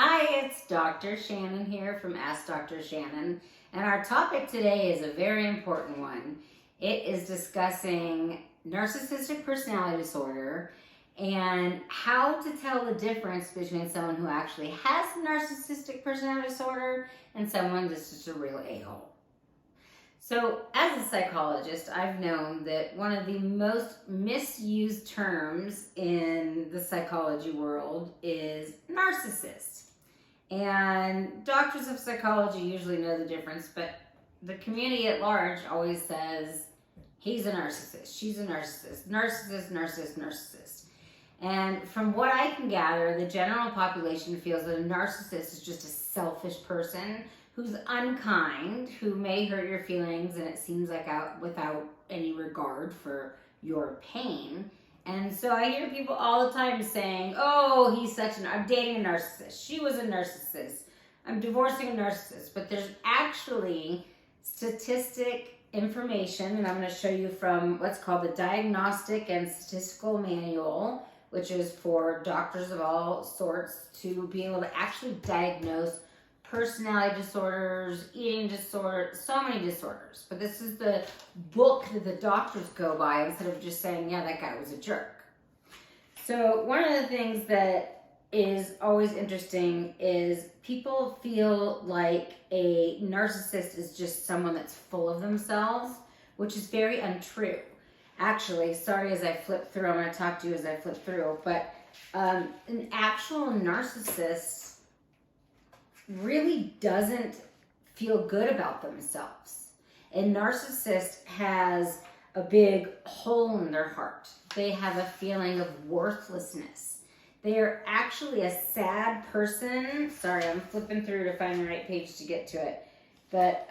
Hi, it's Dr. Shannon here from Ask Dr. Shannon, and our topic today is a very important one. It is discussing narcissistic personality disorder and how to tell the difference between someone who actually has narcissistic personality disorder and someone that's just a real a-hole. So, as a psychologist, I've known that one of the most misused terms in the psychology world is narcissist. And doctors of psychology usually know the difference, but the community at large always says, he's a narcissist, she's a narcissist, narcissist. And from what I can gather, the general population feels that a narcissist is just a selfish person who's unkind, who may hurt your feelings, and it seems like without any regard for your pain. And so I hear people all the time saying, oh, I'm dating a narcissist. She was a narcissist. I'm divorcing a narcissist. But there's actually statistic information, and I'm going to show you from what's called the Diagnostic and Statistical Manual, which is for doctors of all sorts to be able to actually diagnose personality disorders, eating disorders, so many disorders. But this is the book that the doctors go by instead of just saying, yeah, that guy was a jerk. So one of the things that is always interesting is people feel like a narcissist is just someone that's full of themselves, which is very untrue. Actually, sorry as I flip through, I'm going to talk to you as I flip through, but an actual narcissist really doesn't feel good about themselves. A narcissist has a big hole in their heart. They have a feeling of worthlessness. They are actually a sad person. Sorry, I'm flipping through to find the right page to get to it. But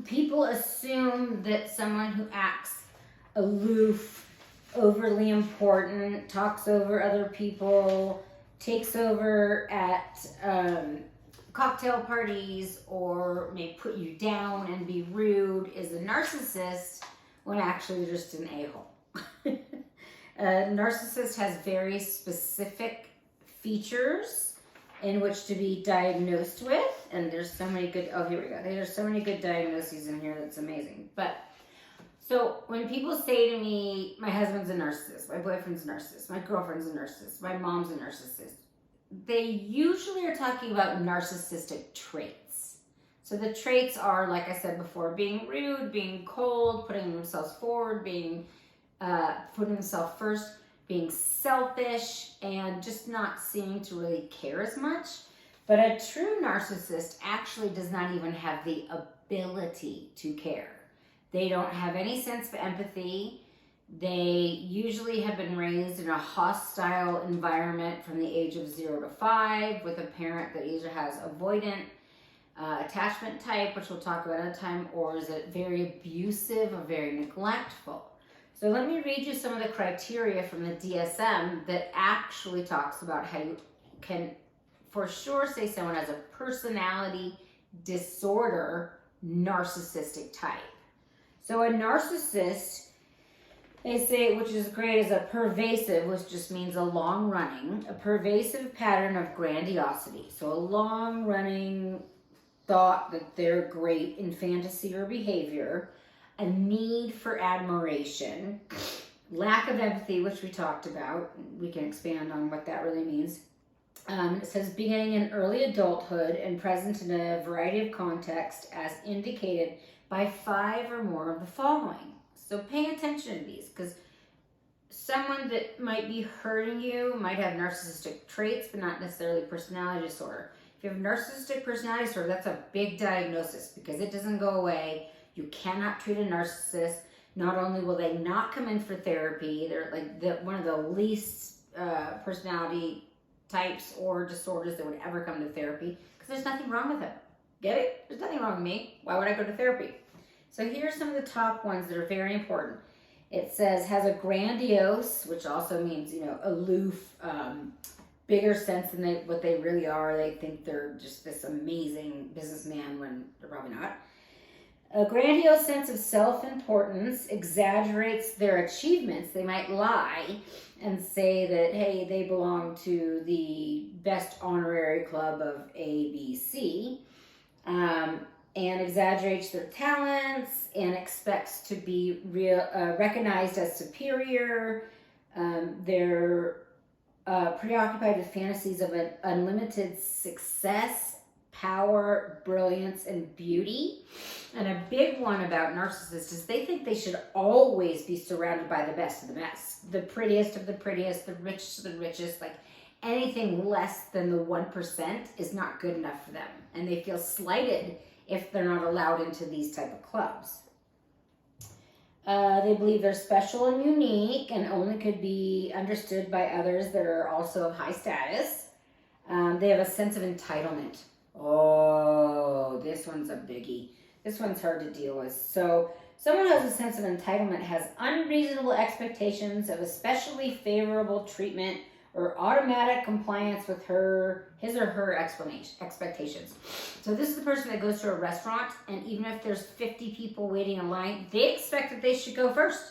people assume that someone who acts aloof, overly important, talks over other people, takes over at cocktail parties, or may put you down and be rude is a narcissist, when actually they're just an a-hole. A narcissist has very specific features in which to be diagnosed with, and there's so many good, here we go. There's so many good diagnoses in here that's amazing. But so when people say to me, my husband's a narcissist, my boyfriend's a narcissist, my girlfriend's a narcissist, my mom's a narcissist, they usually are talking about narcissistic traits. So the traits are, like I said before, being rude, being cold, putting themselves forward, putting themselves first, being selfish, and just not seeming to really care as much. But a true narcissist actually does not even have the ability to care. They don't have any sense of empathy. They usually have been raised in a hostile environment from the age of 0 to 5 with a parent that either has avoidant attachment type, which we'll talk about another time, or is it very abusive or very neglectful. So let me read you some of the criteria from the DSM that actually talks about how you can for sure say someone has a personality disorder narcissistic type. So a narcissist, they say, which is great, is a pervasive, which just means a long-running, a pervasive pattern of grandiosity. So a long-running thought that they're great in fantasy or behavior, a need for admiration, lack of empathy, which we talked about. We can expand on what that really means. It says beginning in early adulthood and present in a variety of contexts as indicated by 5 or more of the following. So pay attention to these, because someone that might be hurting you might have narcissistic traits, but not necessarily personality disorder. If you have narcissistic personality disorder, that's a big diagnosis because it doesn't go away. You cannot treat a narcissist. Not only will they not come in for therapy, they're like one of the least personality types or disorders that would ever come to therapy because there's nothing wrong with them. Get it? There's nothing wrong with me. Why would I go to therapy? So here's some of the top ones that are very important. It says has a grandiose, which also means, aloof, bigger sense than what they really are. They think they're just this amazing businessman when they're probably not. A grandiose sense of self-importance exaggerates their achievements. They might lie and say that, hey, they belong to the best honorary club of ABC, and exaggerates their talents and expects to be recognized as superior. They're preoccupied with fantasies of an unlimited success, power, brilliance, and beauty. And a big one about narcissists is they think they should always be surrounded by the best of the best, the prettiest of the prettiest, the richest of the richest. Like anything less than the 1% is not good enough for them. And they feel slighted if they're not allowed into these type of clubs. They believe they're special and unique and only could be understood by others that are also of high status. They have a sense of entitlement. Oh, this one's a biggie. This one's hard to deal with. So someone who has a sense of entitlement has unreasonable expectations of especially favorable treatment or automatic compliance with his or her expectations. So this is the person that goes to a restaurant, and even if there's 50 people waiting in line, they expect that they should go first.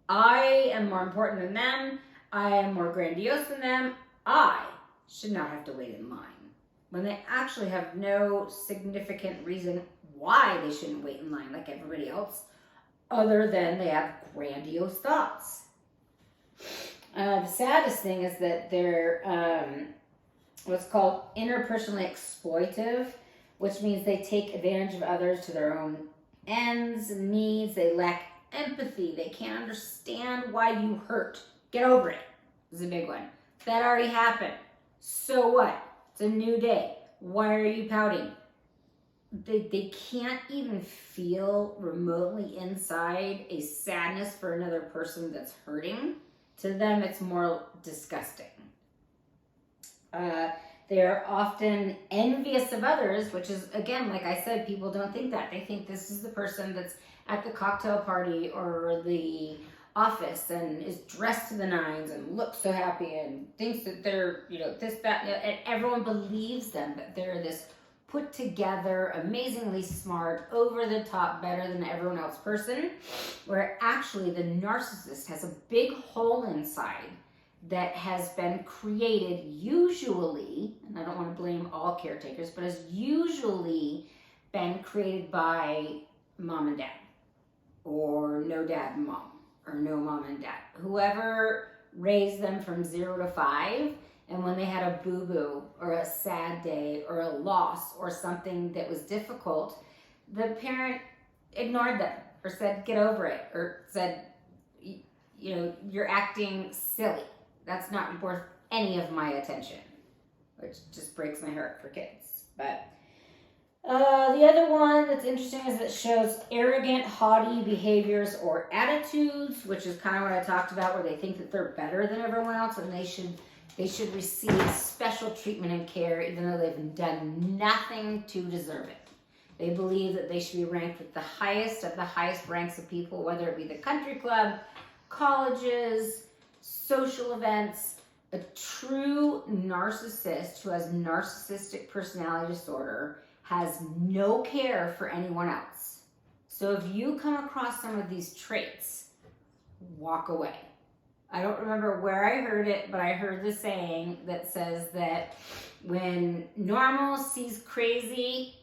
I am more important than them. I am more grandiose than them. I should not have to wait in line, when they actually have no significant reason why they shouldn't wait in line like everybody else, other than they have grandiose thoughts. The saddest thing is that they're what's called interpersonally exploitive, which means they take advantage of others to their own ends and needs. They lack empathy. They can't understand why you hurt. Get over it. This is a big one. That already happened. So what? It's a new day. Why are you pouting? They can't even feel remotely inside a sadness for another person that's hurting. To them, it's more disgusting. They're often envious of others, which is, again, like I said, people don't think that. They think this is the person that's at the cocktail party or the office and is dressed to the nines and looks so happy and thinks that they're, this, that, and everyone believes them, that they're this put together, amazingly smart, over the top, better than everyone else person, where actually the narcissist has a big hole inside that has been created usually, and I don't want to blame all caretakers, but has usually been created by mom and dad, or no dad and mom, or no mom and dad. Whoever raised them from 0 to 5, and when they had a boo-boo or a sad day or a loss or something that was difficult, the parent ignored them or said, get over it, or said, you're acting silly. That's not worth any of my attention, which just breaks my heart for kids. But the other one that's interesting is it shows arrogant, haughty behaviors or attitudes, which is kind of what I talked about, where they think that they're better than everyone else and they should receive special treatment and care even though they've done nothing to deserve it. They believe that they should be ranked with the highest of the highest ranks of people, whether it be the country club, colleges, social events. A true narcissist who has narcissistic personality disorder has no care for anyone else. So if you come across some of these traits, walk away. I don't remember where I heard it, but I heard the saying that says that when normal sees crazy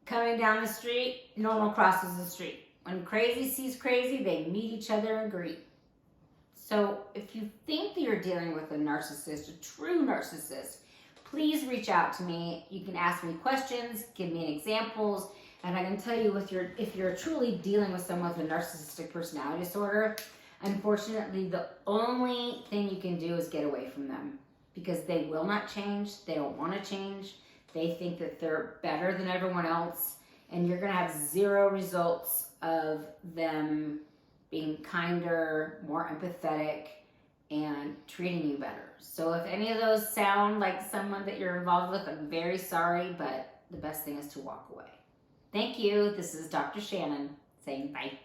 coming down the street, normal crosses the street. When crazy sees crazy, they meet each other and greet. So if you think that you're dealing with a narcissist, a true narcissist, please reach out to me. You can ask me questions, give me examples, and I can tell you if you're truly dealing with someone with a narcissistic personality disorder, unfortunately, the only thing you can do is get away from them, because they will not change. They don't want to change. They think that they're better than everyone else, and you're going to have zero results of them being kinder, more empathetic, and treating you better. So if any of those sound like someone that you're involved with, I'm very sorry, but the best thing is to walk away. Thank you. This is Dr. Shannon saying bye.